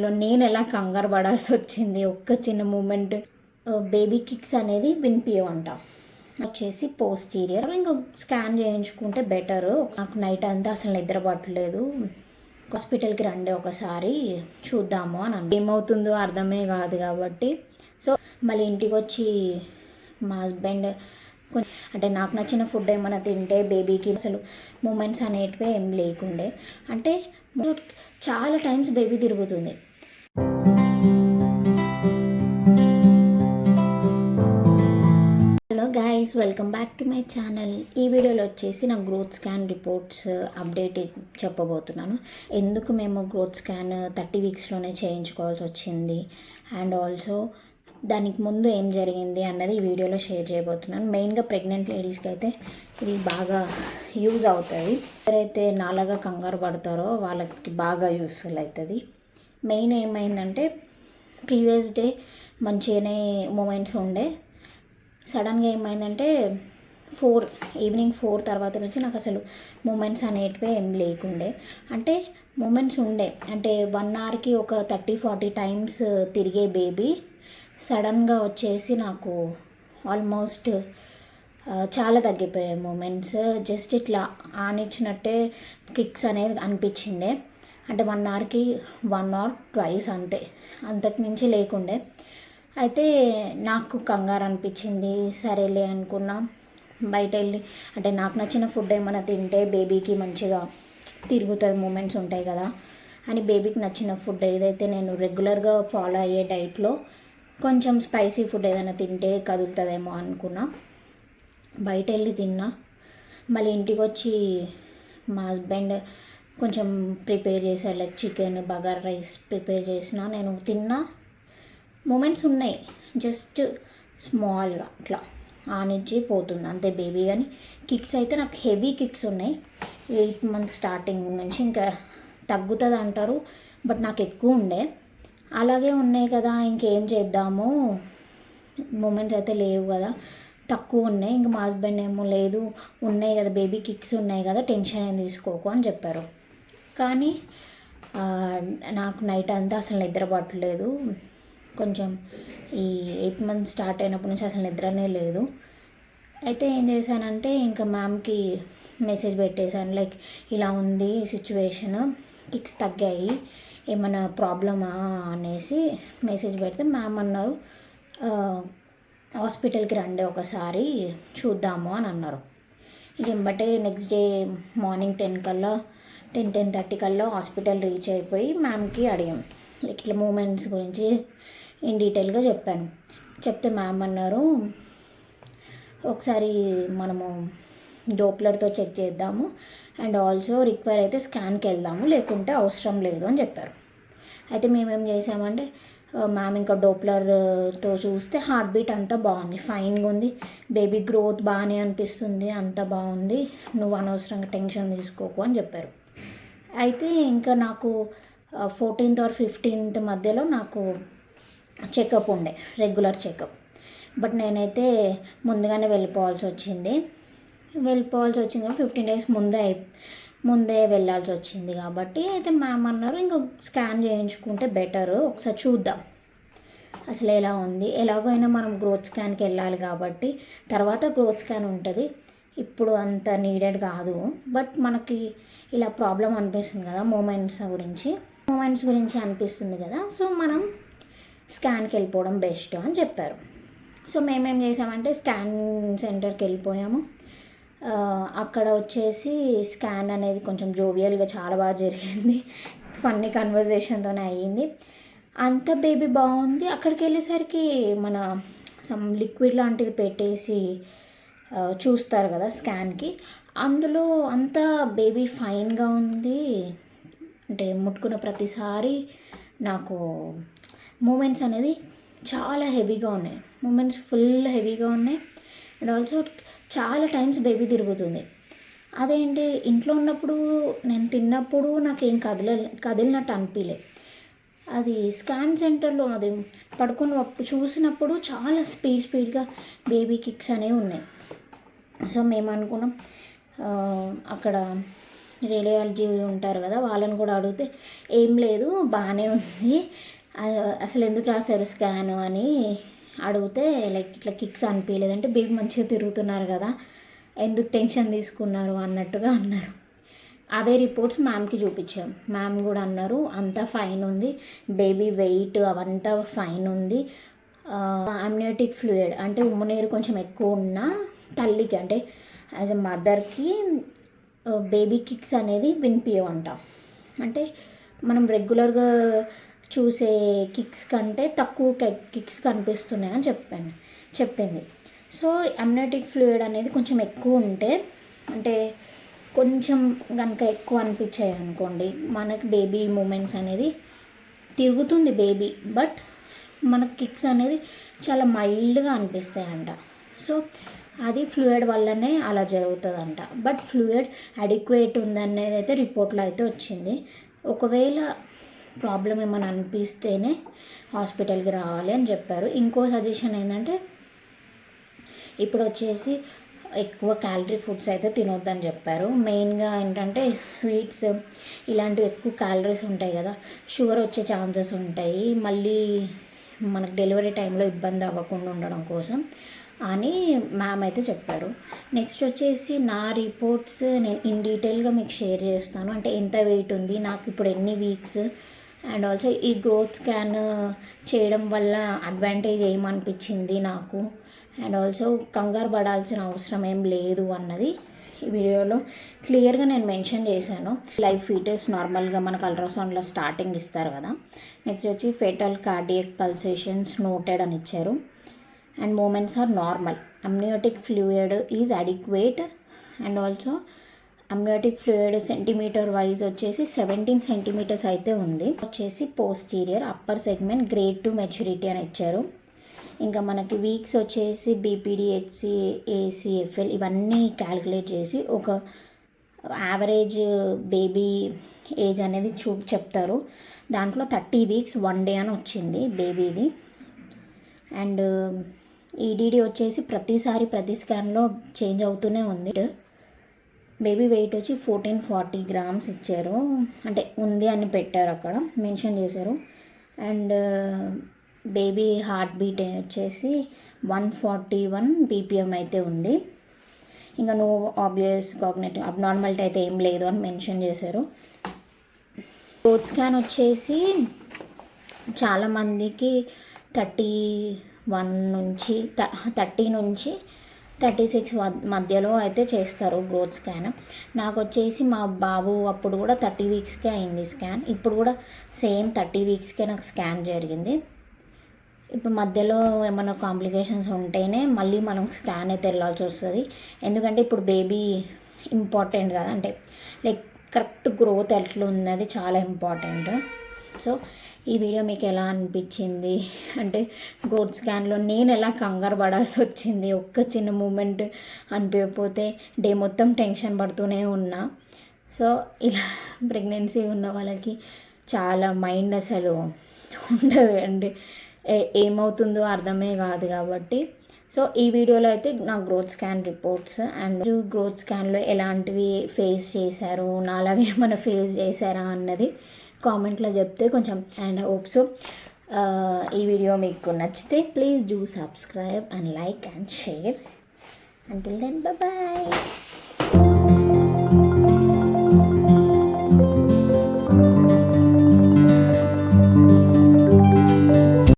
నేను ఎలా కంగారు పడాల్సి వచ్చింది ఒక్క చిన్న మూమెంట్. బేబీ కిక్స్ అనేది వినిపించవంట. వచ్చేసి పోస్టీరియర్. ఇంకా స్కాన్ చేయించుకుంటే బెటరు. నాకు నైట్ అంతా అసలు నిద్ర పట్టలేదు. హాస్పిటల్కి రండి ఒకసారి చూద్దాము అని ఏమవుతుందో అర్థమే కాదు కాబట్టి. సో మళ్ళీ ఇంటికి వచ్చి మా హస్బెండ్ అంటే నాకు నచ్చిన ఫుడ్ ఏమైనా తింటే బేబీకి అసలు మూమెంట్స్ అనేటివి ఏం లేకుండే. అంటే చాలా టైమ్స్ బేబీ తిరుగుతుంది. Hello guys, welcome back to my channel. ఈ వీడియోలో వచ్చేసి నా గ్రోత్ స్కాన్ రిపోర్ట్స్ అప్డేట్ చెప్పబోతున్నాను. ఎందుకు మేము గ్రోత్ స్కాన్ 30 వీక్స్లోనే చేయించుకోవాల్సి వచ్చింది అండ్ ఆల్సో దానికి ముందు ఏం జరిగింది అన్నది ఈ వీడియోలో షేర్ చేయబోతున్నాను. మెయిన్గా ప్రెగ్నెంట్ లేడీస్కి అయితే ఇది బాగా యూజ్ అవుతుంది. ఎవరైతే నాలాగా కంగారు పడతారో వాళ్ళకి బాగా యూస్ఫుల్ అవుతుంది. మెయిన్ ఏమైందంటే ప్రీవియస్ డే మంచిగానే మూమెంట్స్ ఉండే. సడన్గా ఏమైందంటే ఈవినింగ్ 4 తర్వాత నుంచి నాకు అసలు మూమెంట్స్ అనేటివి ఏం లేకుండే. అంటే మూమెంట్స్ ఉండే, అంటే 1 అవర్కి ఒక 30-40 టైమ్స్ తిరిగే బేబీ సడన్గా వచ్చేసి నాకు ఆల్మోస్ట్ చాలా తగ్గిపోయాయి మూమెంట్స్. జస్ట్ ఇట్లా ఆనిచ్చినట్టే కిక్స్ అనేది అనిపించిండే. అంటే 1 అవర్కి 1 or 2 అంతే, అంతకు మించి లేకుండే. అయితే నాకు కంగారు అనిపించింది. సరేలే అనుకున్నా, బయట వెళ్ళి అంటే నాకు నచ్చిన ఫుడ్ ఏమైనా తింటే బేబీకి మంచిగా తిరుగుతుంది, మూమెంట్స్ ఉంటాయి కదా అని బేబీకి నచ్చిన ఫుడ్ ఏదైతే నేను రెగ్యులర్గా ఫాలో అయ్యే డైట్లో కొంచెం స్పైసీ ఫుడ్ ఏదైనా తింటే కదులుతుందేమో అనుకున్నా. బయట వెళ్ళి తిన్నా. మళ్ళీ ఇంటికి వచ్చి మా హస్బెండ్ కొంచెం ప్రిపేర్ చేశారు, like chicken bagara rice prepare చేసిన. నేను తిన్నా, మూమెంట్స్ ఉన్నాయి, జస్ట్ స్మాల్గా అట్లా ఆనిచ్చి పోతుంది అంతే బేబీ. కానీ కిక్స్ అయితే నాకు హెవీ కిక్స్ ఉన్నాయి. 8 months స్టార్టింగ్ నుంచి ఇంకా తగ్గుతుంది అంటారు, బట్ నాకు ఎక్కువ ఉండే. అలాగే ఉన్నాయి కదా, ఇంకేం చేద్దాము, మూమెంట్స్ అయితే లేవు కదా, తక్కువ ఉన్నాయి. ఇంకా మా హస్బెండ్ ఏమో లేదు, ఉన్నాయి కదా బేబీ కిక్స్ ఉన్నాయి కదా, టెన్షన్ ఏం తీసుకోకు అని చెప్పారు. కానీ నాకు నైట్ అంతా అసలు నిద్ర పట్టలేదు. కొంచెం ఈ 8 months స్టార్ట్ అయినప్పటి నుంచి అసలు నిద్రనే లేదు. అయితే ఏం చేశానంటే ఇంకా మ్యామ్కి మెసేజ్ పెట్టేశాను, లైక్ ఇలా ఉంది సిచ్యువేషన్, కిక్స్ తగ్గాయి, ఏమైనా ప్రాబ్లమా అనేసి మెసేజ్ పెడితే మ్యామ్ అన్నారు హాస్పిటల్కి రండి ఒకసారి చూద్దాము అని అన్నారు. ఇక వెంబటే నెక్స్ట్ డే మార్నింగ్ 10:30 కల్లా హాస్పిటల్ రీచ్ అయిపోయి మ్యామ్కి అడిగాం, లైక్ ఇట్లా మూమెంట్స్ గురించి ఇన్ డీటెయిల్గా చెప్పాను. చెప్తే మ్యామ్ అన్నారు ఒకసారి మనము డోప్లర్తో చెక్ చేద్దాము అండ్ ఆల్సో రిక్వైర్ అయితే స్కాన్కి వెళ్దాము, లేకుంటే అవసరం లేదు అని చెప్పారు. అయితే మేమేం చేసామంటే మ్యామ్ ఇంకా డోప్లర్తో చూస్తే హార్ట్ బీట్ అంతా బాగుంది, ఫైన్గా ఉంది, బేబీ గ్రోత్ బాగానే అనిపిస్తుంది, అంతా బాగుంది, నువ్వు అనవసరంగా టెన్షన్ తీసుకోకు అని చెప్పారు. అయితే ఇంకా నాకు 14th or 15th మధ్యలో నాకు చెకప్ ఉండే, రెగ్యులర్ చెకప్. బట్ నేనైతే ముందుగానే వెళ్ళిపోవాల్సి వచ్చింది కాబట్టి 15 days ముందే వెళ్ళాల్సి వచ్చింది కాబట్టి. అయితే మ్యామ్ అన్నారు ఇంకా స్కాన్ చేయించుకుంటే బెటరు, ఒకసారి చూద్దాం అసలు ఎలా ఉంది. ఎలాగైనా మనం గ్రోత్ స్కాన్కి వెళ్ళాలి కాబట్టి తర్వాత గ్రోత్ స్కాన్ ఉంటుంది, ఇప్పుడు అంత నీడెడ్ కాదు. బట్ మనకి ఇలా ప్రాబ్లం అనిపిస్తుంది కదా, మూమెంట్స్ గురించి అనిపిస్తుంది కదా, సో మనం స్కాన్కి వెళ్ళిపోవడం బెస్ట్ అని చెప్పారు. సో మేమేం చేసామంటే స్కాన్ సెంటర్కి వెళ్ళిపోయాము. అక్కడ వచ్చేసి స్కాన్ అనేది కొంచెం జోవియల్గా చాలా బాగా జరిగింది, ఫన్నీ కన్వర్జేషన్తోనే అయ్యింది. అంత బేబీ బాగుంది. అక్కడికి వెళ్ళేసరికి మన సమ్ లిక్విడ్ లాంటిది పెట్టేసి చూస్తారు కదా స్కాన్కి, అందులో అంతా బేబీ ఫైన్గా ఉంది. అంటే ముట్టుకున్న ప్రతిసారి నాకు మూమెంట్స్ అనేది చాలా హెవీగా ఉన్నాయి, మూమెంట్స్ ఫుల్ హెవీగా ఉన్నాయి అండ్ ఆల్సో చాలా టైమ్స్ బేబీ తిరుగుతుంది. అదేంటి ఇంట్లో ఉన్నప్పుడు నేను తిన్నప్పుడు నాకేం కదిలినట్టు అనిపించలే. అది స్కాన్ సెంటర్లో అది పడుకుని చూసినప్పుడు చాలా స్పీడ్గా బేబీ కిక్స్ అనేవి ఉన్నాయి. సో మేము అనుకున్నాం అక్కడ రేడియాలజీ ఉంటారు కదా, వాళ్ళని కూడా అడిగితే ఏం లేదు బాగానే ఉంది, అసలు ఎందుకు రాశారు స్కాన్ అని అడిగితే లైక్ ఇట్లా కిక్స్ అనిపించలేదంటే బేబీ మంచిగా తిరుగుతున్నారు కదా, ఎందుకు టెన్షన్ తీసుకున్నారు అన్నట్టుగా అన్నారు. అవే రిపోర్ట్స్ మ్యామ్కి చూపించాం. మ్యామ్ కూడా అన్నారు అంతా ఫైన్ ఉంది, బేబీ వెయిట్ అవంతా ఫైన్ ఉంది. అమ్నియోటిక్ ఫ్లూయిడ్ అంటే ఉమ్మనీరు కొంచెం ఎక్కువ ఉన్న తల్లికి అంటే యాజ్ ఎ మదర్కి బేబీ కిక్స్ అనేది వినిపించవంట. అంటే మనం రెగ్యులర్గా చూసే కిక్స్ కంటే తక్కువ కిక్స్ కనిపిస్తున్నాయని చెప్పింది. సో అమ్నియోటిక్ ఫ్లూయిడ్ అనేది కొంచెం ఎక్కువ ఉంటే, అంటే కొంచెం కనుక ఎక్కువ అనిపించాయి అనుకోండి, మనకి బేబీ మూమెంట్స్ అనేది తిరుగుతుంది బేబీ, బట్ మనకు కిక్స్ అనేది చాలా మైల్డ్గా అనిపిస్తాయంట. సో అది ఫ్లూయిడ్ వల్లనే అలా జరుగుతుందంట. బట్ ఫ్లూయిడ్ అడిక్వేట్ ఉందనేది అయితే రిపోర్ట్లో అయితే వచ్చింది. ఒకవేళ ప్రాబ్లం ఏమైనా అనిపిస్తేనే హాస్పిటల్కి రావాలి అని చెప్పారు. ఇంకో సజెషన్ ఏంటంటే ఇప్పుడు వచ్చేసి ఎక్కువ క్యాలరీ ఫుడ్స్ అయితే తినొద్దని చెప్పారు. మెయిన్గా ఏంటంటే స్వీట్స్ ఇలాంటివి ఎక్కువ క్యాలరీస్ ఉంటాయి కదా, షుగర్ వచ్చే ఛాన్సెస్ ఉంటాయి, మళ్ళీ మనకు డెలివరీ టైంలో ఇబ్బంది అవ్వకుండా ఉండడం కోసం అని మ్యామ్ అయితే చెప్పారు. నెక్స్ట్ వచ్చేసి నా రిపోర్ట్స్ నేను ఇన్ డీటెయిల్గా మీకు షేర్ చేస్తాను. అంటే ఎంత వెయిట్ ఉంది, నాకు ఇప్పుడు ఎన్ని వీక్స్, అండ్ ఆల్సో ఈ గ్రోత్ స్కాన్ చేయడం వల్ల అడ్వాంటేజ్ ఏమనిపించింది నాకు, అండ్ ఆల్సో కంగారు పడాల్సిన అవసరం ఏం లేదు అన్నది ఈ వీడియోలో క్లియర్గా నేను మెన్షన్ చేశాను. లైవ్ ఫీటస్ నార్మల్గా మనకు అల్ట్రాసౌండ్లో స్టార్టింగ్ ఇస్తారు కదా. నెక్స్ట్ వచ్చి ఫెటల్ కార్డియక్ పల్సేషన్స్ నోటెడ్ అని ఇచ్చారు, and movements are normal, amniotic fluid is adequate, and also amniotic fluid centimetre wise వచ్చేసి 17 సెంటీమీటర్స్ అయితే ఉంది. వచ్చేసి posterior upper segment grade 2 maturity అని ఇచ్చారు. ఇంకా మనకి వీక్స్ వచ్చేసి బీపీడీ, హెచ్సి, ఏసీఎఫ్ఎల్ ఇవన్నీ క్యాలిక్యులేట్ చేసి ఒక యావరేజ్ బేబీ ఏజ్ అనేది చెప్తారు. దాంట్లో 30 వీక్స్ 1 డే అని వచ్చింది బేబీది. అండ్ ఈడీడీ వచ్చేసి ప్రతి స్కాన్లో చేంజ్ అవుతూనే ఉంది. బేబీ వెయిట్ వచ్చి 1440 గ్రామ్స్ ఇచ్చారు, అంటే ఉంది అని పెట్టారు అక్కడ మెన్షన్ చేశారు. అండ్ బేబీ హార్ట్ బీట్ వచ్చేసి 141 బీపీఎం అయితే ఉంది. ఇంకా నో ఆబ్వియస్ కాగ్నిటివ్ అబ్నార్మాలిటీ అయితే ఏం లేదు అని మెన్షన్ చేశారు. గ్రోత్ స్కాన్ వచ్చేసి చాలామందికి 30 నుంచి 36 మధ్యలో అయితే చేస్తారు గ్రోత్ స్కాన్. నాకు వచ్చేసి మా బాబు అప్పుడు కూడా 30 వీక్స్కే అయింది స్కాన్. ఇప్పుడు కూడా సేమ్ 30 వీక్స్కే నాకు స్కాన్ జరిగింది. ఇప్పుడు మధ్యలో ఏమైనా కాంప్లికేషన్స్ ఉంటేనే మళ్ళీ మనం స్కాన్ అయితే వెళ్ళాల్సి వస్తుంది. ఎందుకంటే ఇప్పుడు బేబీ ఇంపార్టెంట్ కదా, అంటే లైక్ కరెక్ట్ గ్రోత్ ఎట్లా ఉన్నది చాలా ఇంపార్టెంట్. సో ఈ వీడియో మీకు ఎలా అనిపించింది, అంటే గ్రోత్ స్కాన్లో నేను ఎలా కంగారు పడాల్సి వచ్చింది, ఒక్క చిన్న మూమెంట్ అనిపించకపోతే డే మొత్తం టెన్షన్ పడుతూనే ఉన్నా. సో ఇలా ప్రెగ్నెన్సీ ఉన్న వాళ్ళకి చాలా మైండ్ అసలు ఉండదు, అంటే ఏమవుతుందో అర్థమే కాదు కాబట్టి. సో ఈ వీడియోలో అయితే నా growth scan reports and growth స్కాన్లో ఎలాంటివి ఫేస్ చేశారు, నాలాగే ఏమైనా ఫేస్ చేశారా అన్నది కామెంట్లో చెప్తే కొంచెం. అండ్ హోప్ సో ఈ వీడియో మీకు నచ్చితే please do subscribe and like and share. Until then bye.